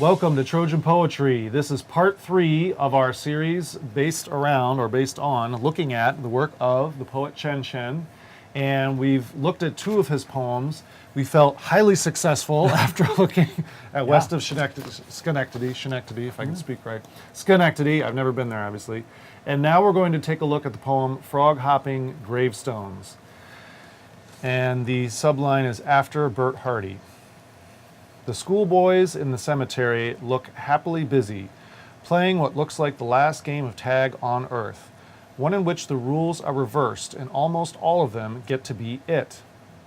Welcome to Trojan Poetry. This is part 3 of our series based on looking at the work of the poet Chen. And we've looked at 2 of his poems. We felt highly successful after looking at west of Schenectady, if I can speak right. Schenectady, I've never been there obviously. And now we're going to take a look at the poem FrogHopping Gravestones. And the subline is after Bert Hardy. The schoolboys in the cemetery look happily busy, playing what looks like the last game of tag on Earth, one in which the rules are reversed and almost all of them get to be it.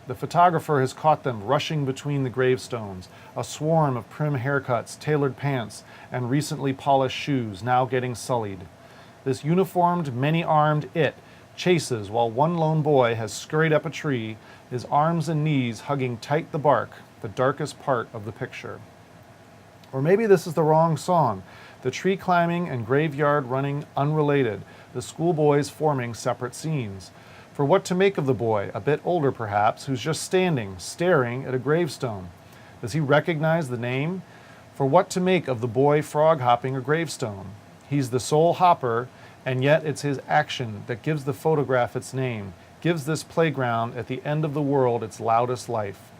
The photographer has caught them rushing between the gravestones, a swarm of prim haircuts, tailored pants, and recently polished shoes now getting sullied. This uniformed, many-armed it chases while one lone boy has scurried up a tree, his arms and knees hugging tight the bark, the darkest part of the picture. Or maybe this is the wrong song. The tree climbing and graveyard running unrelated, the schoolboys forming separate scenes. For what to make of the boy, a bit older perhaps, who's just standing, staring at a gravestone? Does he recognize the name? For what to make of the boy frog hopping a gravestone? He's the sole hopper, and yet it's his action that gives the photograph its name, gives this playground at the end of the world its loudest life.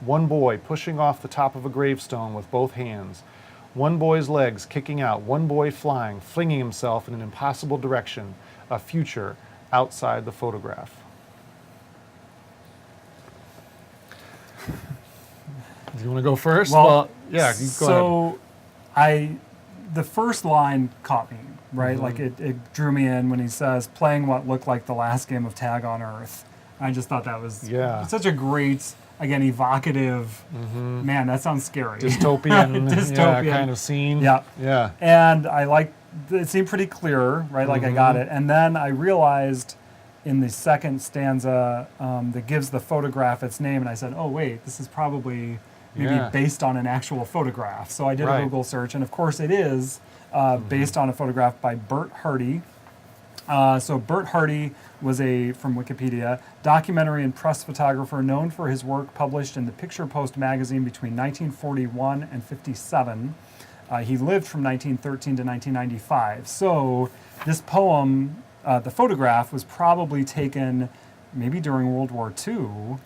One boy pushing off the top of a gravestone with both hands. One boy's legs kicking out, one boy flying, flinging himself in an impossible direction, a future outside the photograph. Do you want to go first? Well, yeah, you go ahead. The first line caught me, right? Like it drew me in when he says, playing what looked like the last game of tag on Earth. I just thought that was such a great, again, evocative, man, that sounds scary. Dystopian kind of scene. Yeah. And I liked, it seemed pretty clear, right? Like I got it. And then I realized in the second stanza that gives the photograph its name, and I said, oh wait, this is probably maybe based on an actual photograph. So I did a Google search, and of course it is based on a photograph by Bert Hardy. So Bert Hardy was from Wikipedia, documentary and press photographer known for his work published in the Picture Post magazine between 1941 and 57. He lived from 1913 to 1995. So this poem, the photograph, was probably taken maybe during World War II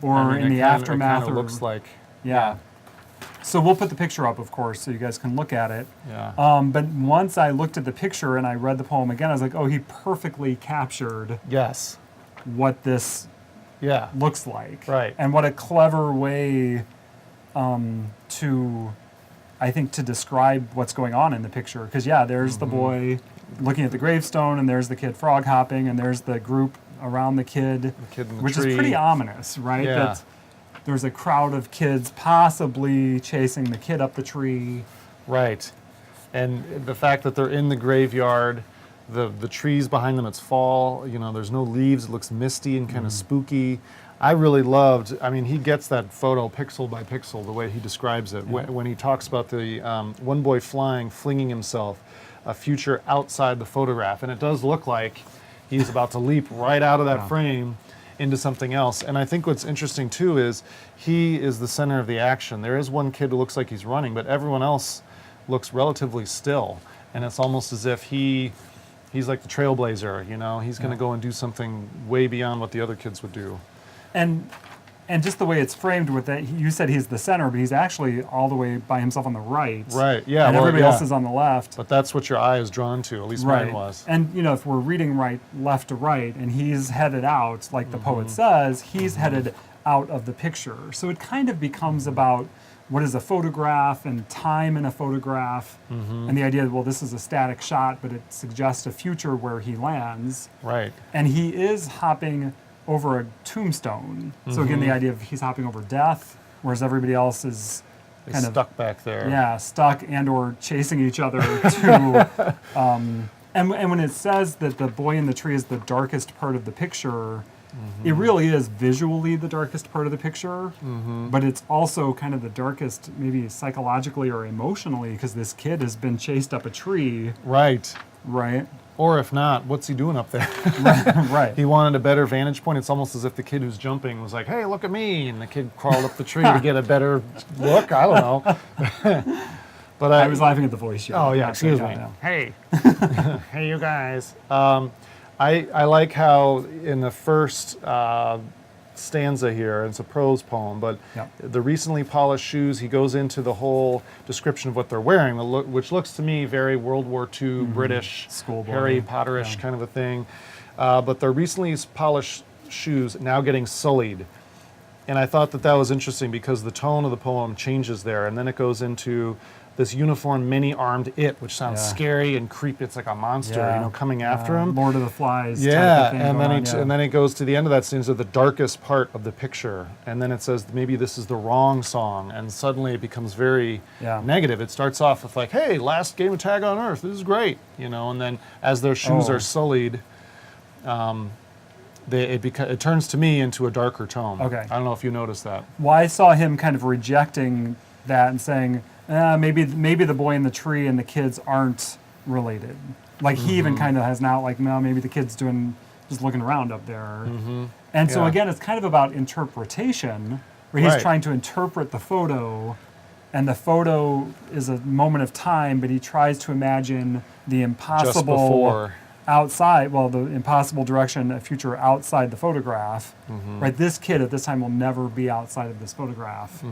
or in the aftermath. It kind of looks like. Yeah. So we'll put the picture up, of course, so you guys can look at it. Yeah. But once I looked at the picture and I read the poem again, I was like, oh, he perfectly captured what this looks like. Right. And what a clever way to describe what's going on in the picture. Because, there's the boy looking at the gravestone, and there's the kid frog hopping, and there's the group around the kid in the which tree. Is pretty ominous, right? Yeah. That there's a crowd of kids possibly chasing the kid up the tree. Right. And the fact that they're in the graveyard, the trees behind them, it's fall, there's no leaves, it looks misty and kind of spooky. I really loved, he gets that photo pixel by pixel, the way he describes it. When he talks about the one boy flying, flinging himself, a future outside the photograph. And it does look like he's about to leap right out of that frame into something else. And I think what's interesting too is he is the center of the action. There is one kid who looks like he's running, but everyone else looks relatively still. And it's almost as if he's like the trailblazer, he's going to go and do something way beyond what the other kids would do. And just the way it's framed with that, you said he's the center, but he's actually all the way by himself on the right. Right, yeah. And everybody else is on the left. But that's what your eye is drawn to, at least mine was. And, if we're reading left to right, and he's headed out, like the poet says, he's headed out of the picture. So it kind of becomes about what is a photograph and time in a photograph, and the idea that, well, this is a static shot, but it suggests a future where he lands. Right. And he is hopping over a tombstone. So again, the idea of he's hopping over death, whereas everybody else is kind of stuck back there. Yeah, stuck and or chasing each other to. And when it says that the boy in the tree is the darkest part of the picture, it really is visually the darkest part of the picture, but it's also kind of the darkest, maybe psychologically or emotionally, because this kid has been chased up a tree. Right. Right. Or if not, what's he doing up there? Right. He wanted a better vantage point. It's almost as if the kid who's jumping was like, hey, look at me. And the kid crawled up the tree to get a better look. I don't know. But I was laughing at the voice. Oh yeah, excuse me. Hey, hey, you guys. I like how in the first stanza here, it's a prose poem, but the recently polished shoes, he goes into the whole description of what they're wearing, which looks to me very World War II British, Schoolboy. Harry Potterish kind of a thing. But the recently polished shoes now getting sullied. And I thought that was interesting because the tone of the poem changes there, and then it goes into this uniformed, many-armed it, which sounds scary and creepy. It's like a monster, coming after him. Lord of the Flies. Yeah, type of thing and then it goes to the end of that scene, so the darkest part of the picture, and then it says maybe this is the wrong song, and suddenly it becomes very negative. It starts off with like, "Hey, last game of tag on Earth. This is great," and then as their shoes are sullied, it turns to me into a darker tone. Okay. I don't know if you noticed that. Well, I saw him kind of rejecting that and saying, maybe the boy in the tree and the kids aren't related. Like he even kind of has now like, no, maybe the kid's just looking around up there. And so again, it's kind of about interpretation, where he's trying to interpret the photo, and the photo is a moment of time, but he tries to imagine the impossible Just before. outside, the impossible direction, a future outside the photograph. Right, this kid at this time will never be outside of this photograph.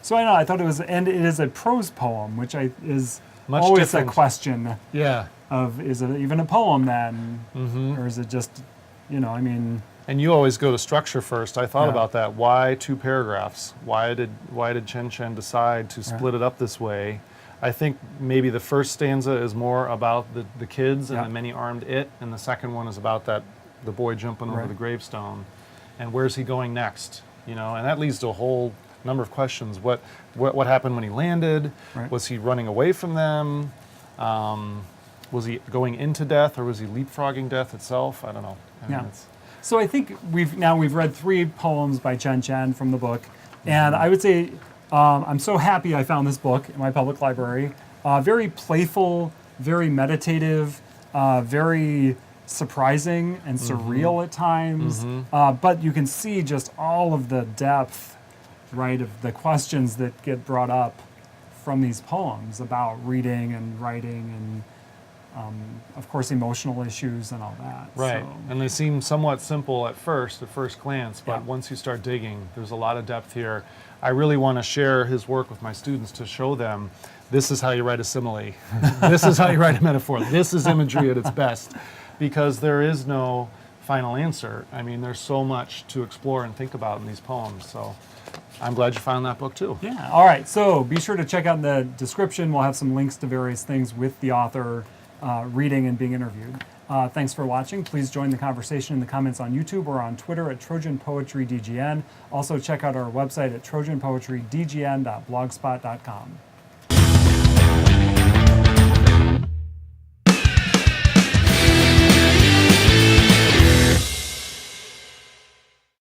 So I thought it was, and it is a prose poem, which is Much always different. a question Yeah. of, is it even a poem then? Or is it just, And you always go to structure first. I thought about that. Why 2 paragraphs? Why did Chen decide to split it up this way? I think maybe the first stanza is more about the kids and the many-armed it, and the second one is about the boy jumping over the gravestone. And where's he going next? And that leads to a whole number of questions. What happened when he landed? Was he running away from them? Was he going into death, or was he leapfrogging death itself? I don't know. So I think we've read 3 poems by Chen from the book, and I would say I'm so happy I found this book in my public library. Very playful, very meditative, very surprising and surreal at times, but you can see just all of the depth, right, of the questions that get brought up from these poems about reading and writing and, of course, emotional issues and all that. Right, So, and they seem somewhat simple at first glance, but once you start digging, there's a lot of depth here. I really want to share his work with my students to show them this is how you write a simile. This is how you write a metaphor. This is imagery at its best, because there is no final answer. I mean, there's so much to explore and think about in these poems. So I'm glad you found that book too. Yeah, all right. So be sure to check out in the description. We'll have some links to various things with the author reading and being interviewed. Thanks for watching. Please join the conversation in the comments on YouTube or on Twitter at Trojan Poetry DGN. Also check out our website at trojanpoetrydgn.blogspot.com.